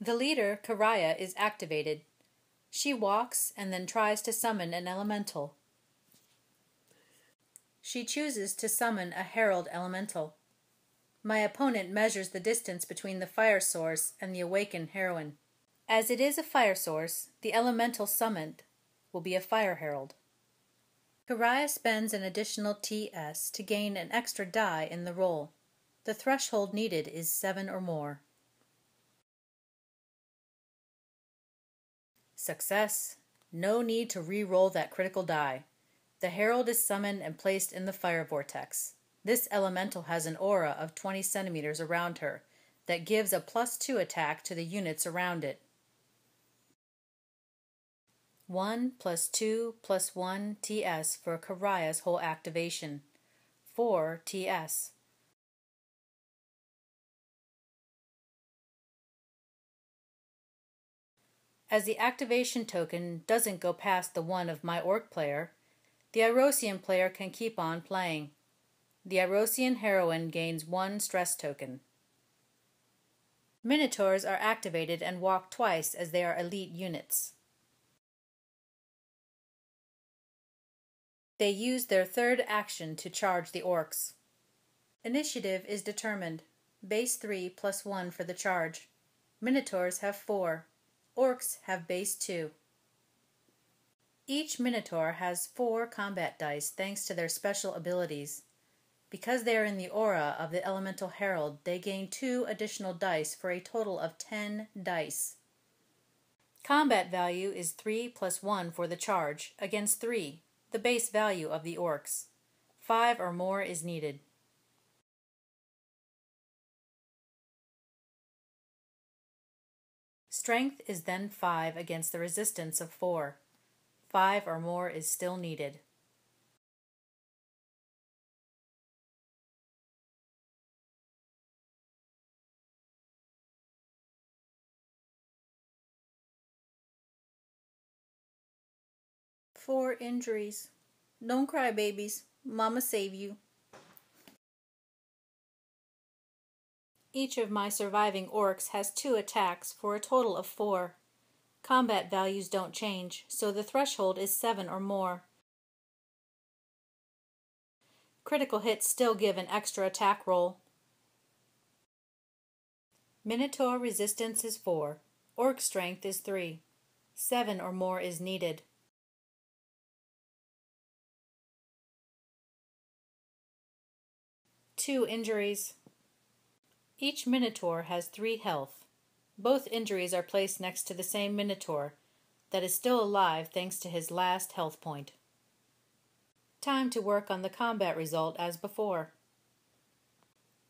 The leader, Karaya, is activated. She walks and then tries to summon an elemental. She chooses to summon a Herald Elemental. My opponent measures the distance between the fire source and the awakened heroine. As it is a fire source, the elemental summoned will be a Fire Herald. Karaya spends an additional TS to gain an extra die in the roll. The threshold needed is 7 or more. Success. No need to re-roll that critical die. The Herald is summoned and placed in the fire vortex. This elemental has an aura of 20 centimeters around her that gives a +2 attack to the units around it. 1 + 2 + 1 TS for Karaya's whole activation. 4 TS. As the activation token doesn't go past the 1 of my Orc player, the Irosian player can keep on playing. The Irosian heroine gains 1 stress token. Minotaurs are activated and walk twice as they are elite units. They use their third action to charge the Orcs. Initiative is determined. Base 3 + 1 for the charge. Minotaurs have 4. Orcs have base 2. Each Minotaur has 4 combat dice thanks to their special abilities. Because they are in the aura of the Elemental Herald, they gain 2 additional dice for a total of 10 dice. Combat value is 3 + 1 for the charge, against 3, the base value of the Orcs. 5 or more is needed. Strength is then 5 against the resistance of 4. 5 or more is still needed. Four injuries. Don't cry, babies. Mama save you. Each of my surviving Orcs has 2 attacks for a total of 4. Combat values don't change, so the threshold is 7 or more. Critical hits still give an extra attack roll. Minotaur resistance is 4. Orc strength is 3. 7 or more is needed. Two injuries. Each Minotaur has 3 health. Both injuries are placed next to the same Minotaur that is still alive thanks to his last health point. Time to work on the combat result as before.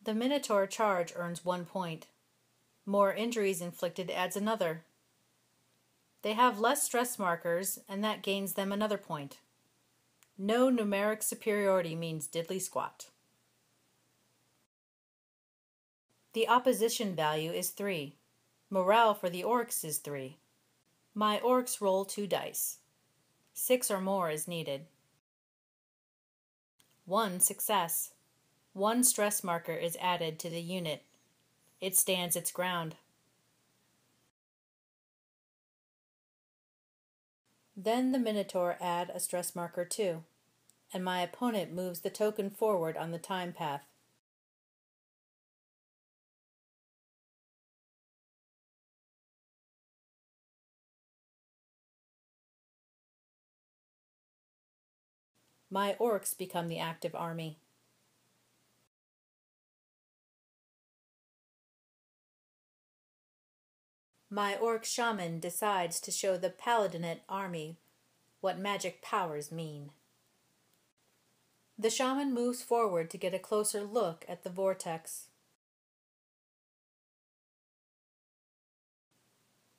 The Minotaur charge earns 1 point. More injuries inflicted adds another. They have less stress markers, and that gains them another point. No numeric superiority means diddly squat. The opposition value is 3. Morale for the Orcs is 3. My Orcs roll 2 dice. 6 or more is needed. 1 success. 1 stress marker is added to the unit. It stands its ground. Then the Minotaur add a stress marker too, and my opponent moves the token forward on the time path. My Orcs become the active army. My Orc shaman decides to show the Paladinate army what magic powers mean. The shaman moves forward to get a closer look at the vortex.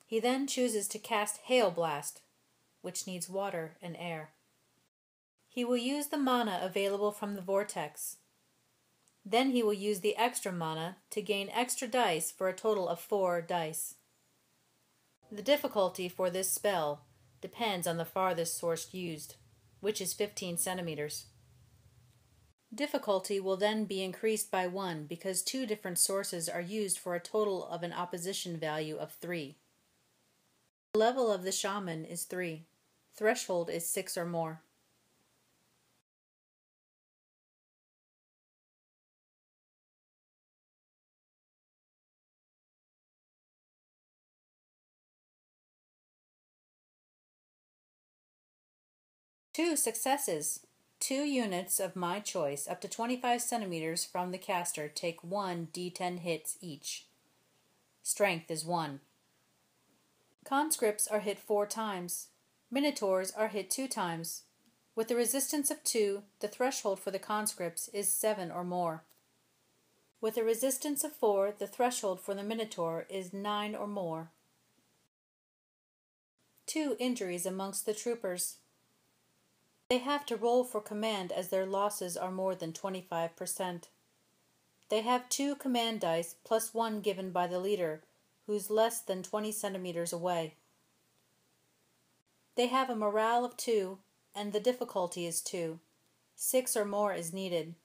He then chooses to cast Hail Blast, which needs water and air. He will use the mana available from the vortex. Then he will use the extra mana to gain extra dice for a total of 4 dice. The difficulty for this spell depends on the farthest source used, which is 15 centimeters. Difficulty will then be increased by 1 because 2 different sources are used for a total of an opposition value of 3. The level of the shaman is 3. Threshold is 6 or more. Two successes. 2 units of my choice up to 25 centimeters from the caster take 1 d10 hits each. Strength is 1. Conscripts are hit 4 times. Minotaurs are hit 2 times. With a resistance of 2, the threshold for the conscripts is 7 or more. With a resistance of 4, the threshold for the Minotaur is 9 or more. 2 injuries amongst the troopers. They have to roll for command as their losses are more than 25%. They have 2 command dice plus 1 given by the leader, who's less than 20 centimeters away. They have a morale of 2, and the difficulty is 2. 6 or more is needed.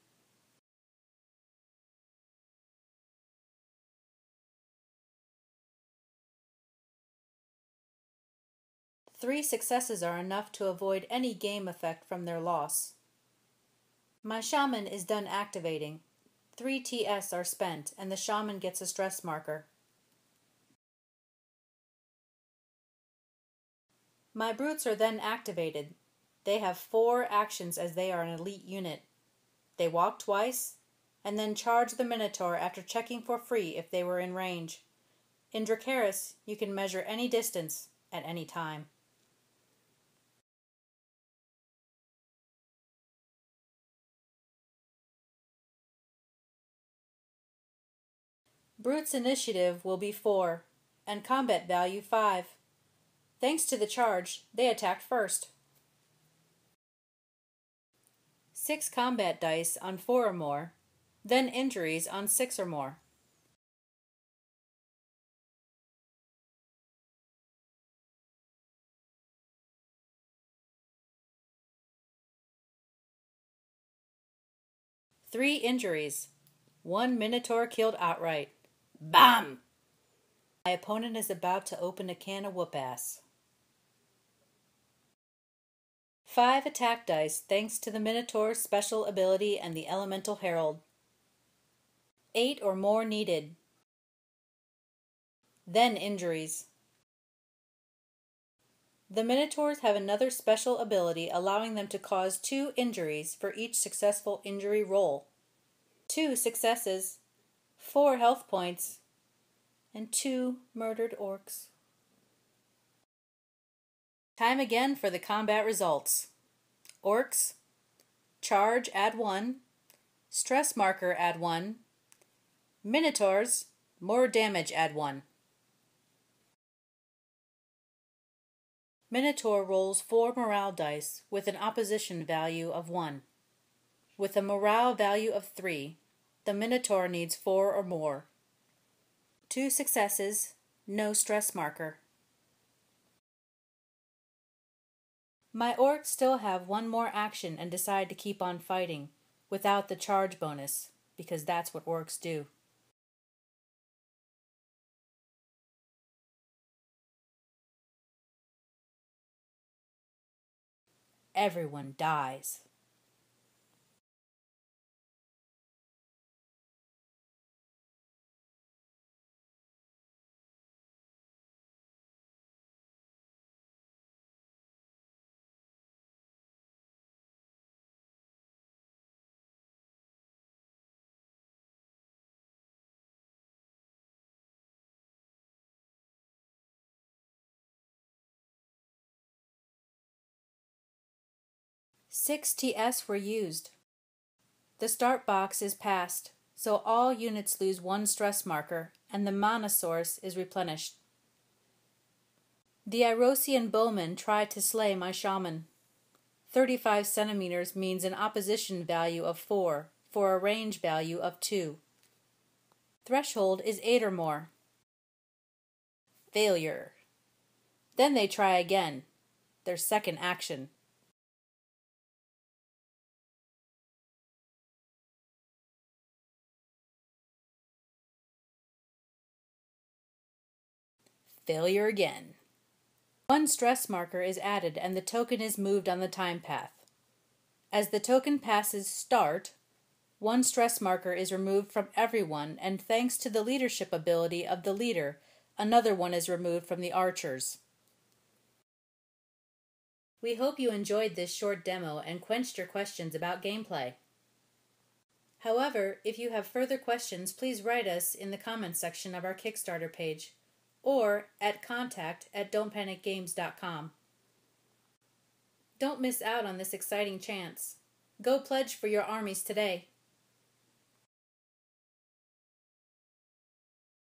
Three successes are enough to avoid any game effect from their loss. My shaman is done activating. 3 TS are spent, and the shaman gets a stress marker. My brutes are then activated. They have 4 actions as they are an elite unit. They walk twice, and then charge the Minotaur after checking for free if they were in range. In Drakerys, you can measure any distance at any time. Brute's initiative will be 4, and combat value 5. Thanks to the charge, they attacked first. 6 combat dice on 4 or more, then injuries on 6 or more. Three injuries. 1 Minotaur killed outright. BAM! My opponent is about to open a can of whoop-ass. 5 attack dice thanks to the Minotaur's special ability and the Elemental Herald. 8 or more needed. Then injuries. The Minotaurs have another special ability allowing them to cause 2 injuries for each successful injury roll. 2 successes, 4 health points, and 2 murdered orcs. Time again for the combat results. Orcs, charge add 1, stress marker add 1, Minotaurs, more damage add 1. Minotaur rolls 4 morale dice with an opposition value of 1. With a morale value of 3, the Minotaur needs 4 or more. 2 successes, no stress marker. My orcs still have 1 more action and decide to keep on fighting, without the charge bonus, because that's what orcs do. Everyone dies. Six TS were used. The start box is passed, so all units lose 1 stress marker, and the mana source is replenished. The Irosian bowman tried to slay my shaman. 35 centimeters means an opposition value of 4 for a range value of 2. Threshold is 8 or more. Failure. Then they try again, their second action. Failure again. One stress marker is added and the token is moved on the time path. As the token passes start, one stress marker is removed from everyone, and thanks to the leadership ability of the leader, another one is removed from the archers. We hope you enjoyed this short demo and quenched your questions about gameplay. However, if you have further questions, please write us in the comments section of our Kickstarter page or at contact@don'tpanicgames.com. Don't miss out on this exciting chance. Go pledge for your armies today.